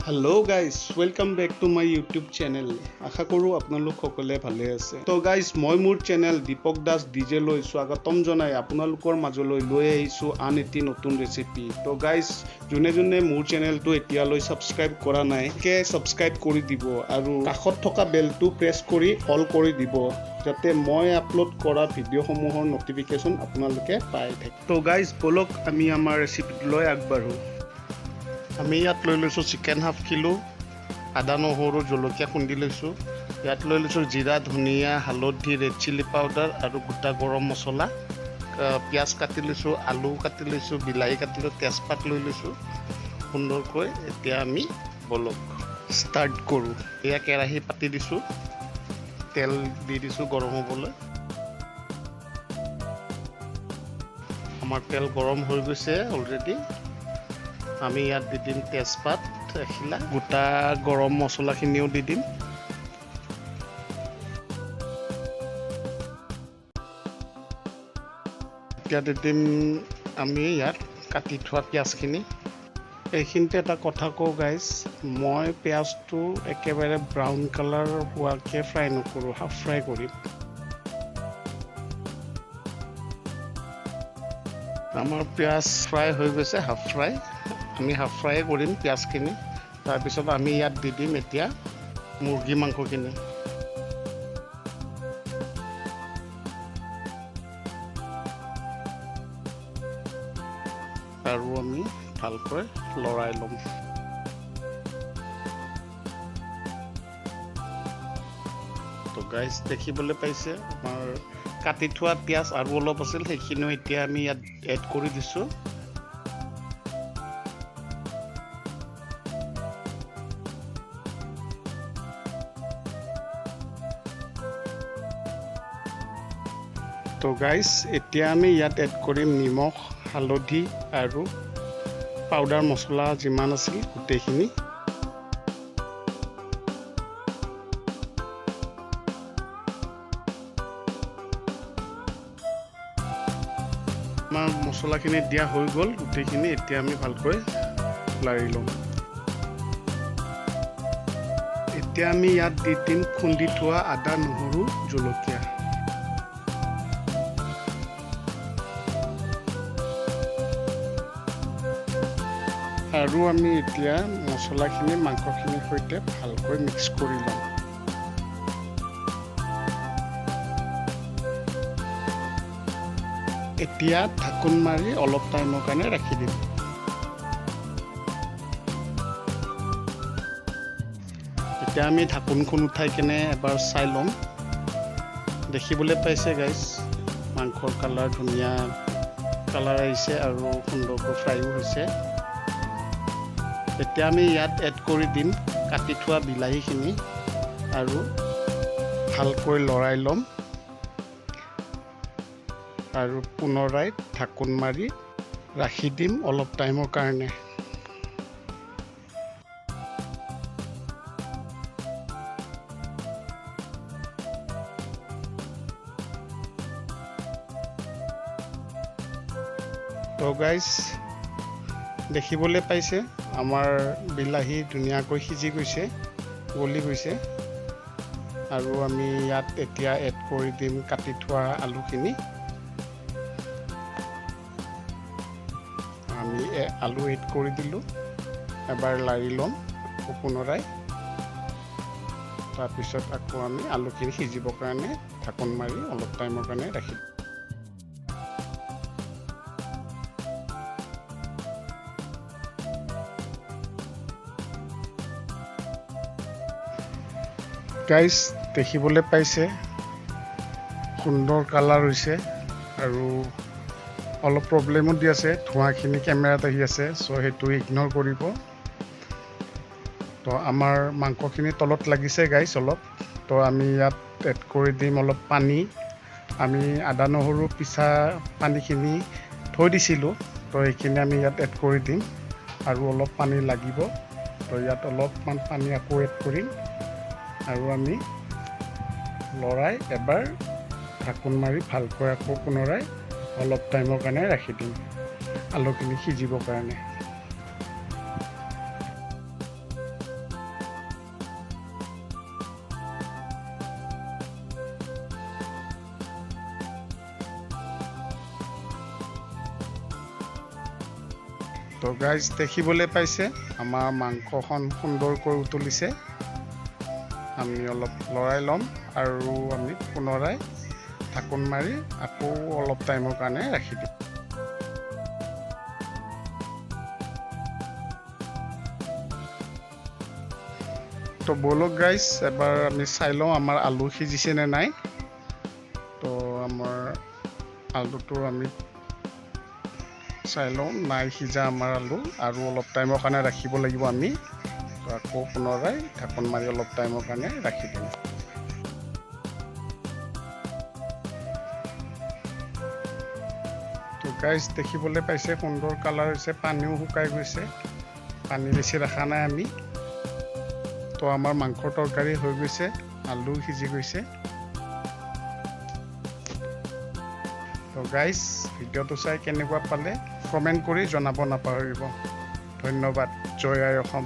Hello guys, welcome back to my YouTube channel. আশা কৰো আপোনালোক সকলে ভালে আছে। তো গাইস মই মোৰ চেনেল দীপক দাস ডিজে লৈ স্বাগতম জনাই আপোনালোকৰ মাজলৈ লৈ আহিছো আন এটি নতুন ৰেচিপি। তো গাইস যোনে মোৰ চেনেলটো এতিয়ালৈ সাবস্ক্ৰাইব কৰা নাই কে সাবস্ক্ৰাইব কৰি দিব আৰু কাষত থকা বেলটো প্ৰেছ কৰি অল কৰি দিব যাতে মই আপলোড কৰা ভিডিঅ'সমূহৰ নটিফিকেশন আপোনালোকে পাই থাকে। তো গাইস বলক আমি আমাৰ ৰেচিপিলৈ আগবাঢ়ো। আমি ইয়াত লৈ লৈছো চিকেন হাফ কিলো, আদা নহৰু জলকীয়া খুন্দি লৈছো। ইয়াত লৈ লৈছো জিৰা ধনিয়া হালধি ৰেড চিলি পাউডাৰ আৰু গোটা গৰম মছলা। পিয়াজ কাটি লৈছো, আলু কাটি লৈছো, বিলাহী কাটি লৈছো, তেজপাত লৈ লৈছো সুন্দৰকৈ। এতিয়া আমি বলক ষ্টাৰ্ট কৰো। এয়া কেৰাহী পাতি দিছো, তেল দি দিছো গৰম হ'বলৈ। আমাৰ তেল গৰম হৈ গৈছে অলৰেডি। আমি ইয়াত দি দিম তেজপাত এখিলা, গোটা গৰম মছলাখিনিও দি দিম। এতিয়া দি দিম আমি ইয়াত কাটি থোৱা পিঁয়াজখিনি। এইখিনিতে এটা কথা কওঁ গাইজ, মই পিঁয়াজটো একেবাৰে ব্ৰাউন কালাৰ হোৱাকৈ ফ্ৰাই নকৰোঁ, হাফ ফ্ৰাই কৰিম। আমাৰ পিঁয়াজ ফ্ৰাই হৈ গৈছে, হাফ ফ্ৰাই। আমি হাফ ফ্ৰাই কৰিম পিঁয়াজখিনি। তাৰপিছত আমি ইয়াত দি দিম এতিয়া মুৰ্গী মাংসখিনি। আৰু আমি ভালকৈ লৰাই ল'ম। তো গাইজ দেখিবলৈ পাইছে আমাৰ কাটি থোৱা পিঁয়াজ আৰু অলপ আছিল, সেইখিনিও এতিয়া আমি ইয়াত এড কৰি দিছোঁ। তো গাইজ এতিয়া আমি ইয়াত এড কৰিম নিমখ হালধি আৰু পাউডাৰ মছলা যিমান আছিল গোটেইখিনি। আমাৰ মছলাখিনি দিয়া হৈ গ'ল গোটেইখিনি। এতিয়া আমি ভালকৈ লাৰি ল'ম। এতিয়া আমি ইয়াত দি দিম খুন্দি থোৱা আদা নহৰু জলকীয়া। আৰু আমি এতিয়া মছলাখিনি মাংসখিনিৰ সৈতে ভালকৈ মিক্স কৰি ল'ম। এতিয়া ঢাকোন মাৰি অলপ টাইমৰ কাৰণে ৰাখি দিম। এতিয়া আমি ঢাকোনখন উঠাই কেনে এবাৰ চাই ল'ম। দেখিবলৈ পাইছে গাইজ মাংসৰ কালাৰ ধুনীয়া কালাৰ আহিছে আৰু সুন্দৰকৈ ফ্ৰাইও হৈছে। এতিয়া আমি ইয়াত এড কৰি দিম কাটি থোৱা বিলাহীখিনি আৰু ভালকৈ লৰাই ল'ম আৰু পুনৰাই ঢাকোন মাৰি ৰাখি দিম অলপ টাইমৰ কাৰণে। তো গাইজ দেখিবলৈ পাইছে আমাৰ বিলাহী ধুনীয়াকৈ সিজি গৈছে, গলি গৈছে। আৰু আমি ইয়াত এতিয়া এড কৰি দিম কাটি থোৱা আলুখিনি। আমি আলু এড কৰি দিলোঁ, এবাৰ লাৰি ল'ম পুনৰাই। তাৰপিছত আকৌ আমি আলুখিনি সিজিবৰ কাৰণে ঢাকোন মাৰি অলপ টাইমৰ কাৰণে ৰাখি দিম। গাইজ দেখিবলৈ পাইছে সুন্দৰ কালাৰ হৈছে আৰু অলপ প্ৰব্লেমো দি আছে, ধোঁৱাখিনি কেমেৰাত আহি আছে, চ' সেইটো ইগন'ৰ কৰিব। তো আমাৰ মাংসখিনি তলত লাগিছে গাইজ অলপ। তো আমি ইয়াত এড কৰি দিম অলপ পানী। আমি আদা নহৰু পিছা পানীখিনি থৈ দিছিলোঁ, তো এইখিনি আমি ইয়াত এড কৰি দিম আৰু অলপ পানী লাগিব। তো ইয়াত অলপমান পানী আকৌ এড কৰিম আৰু আমি লৰাই এবাৰ ঢাকোন মাৰি ভালকৈ আকৌ পুনৰাই অলপ টাইমৰ কাৰণে ৰাখি দিম আলুখিনি সিজিবৰ কাৰণে। তো গাইজ দেখিবলৈ পাইছে আমাৰ মাংসখন সুন্দৰকৈ উতলিছে। আমি অলপ লৰাই ল'ম আৰু আমি পুনৰাই ঢাকোন মাৰি আকৌ অলপ টাইমৰ কাৰণে ৰাখি দিম। তো বলক গাইজ এবাৰ আমি চাই লওঁ আমাৰ আলু সিজিছে নে নাই। তো আমাৰ আলুটো আমি চাই লওঁ, নাই সিজা আমাৰ আলু, আৰু অলপ টাইমৰ কাৰণে ৰাখিব লাগিব আমি। তো আকৌ পুনৰাই ঢাকোন মাৰি অলপ টাইমৰ কাৰণে ৰাখি দিম। তো গাইজ দেখিবলৈ পাইছে সুন্দৰ কালাৰ হৈছে, পানীও শুকাই গৈছে, পানী বেছি ৰখা নাই আমি। তো আমাৰ মাংসৰ তৰকাৰী হৈ গৈছে, আলু সিজি গৈছে। তো গাইজ ভিডিঅ'টো চাই কেনেকুৱা পালে কমেণ্ট কৰি জনাব নাপাহৰিব। ধন্যবাদ। জয় আই অসম।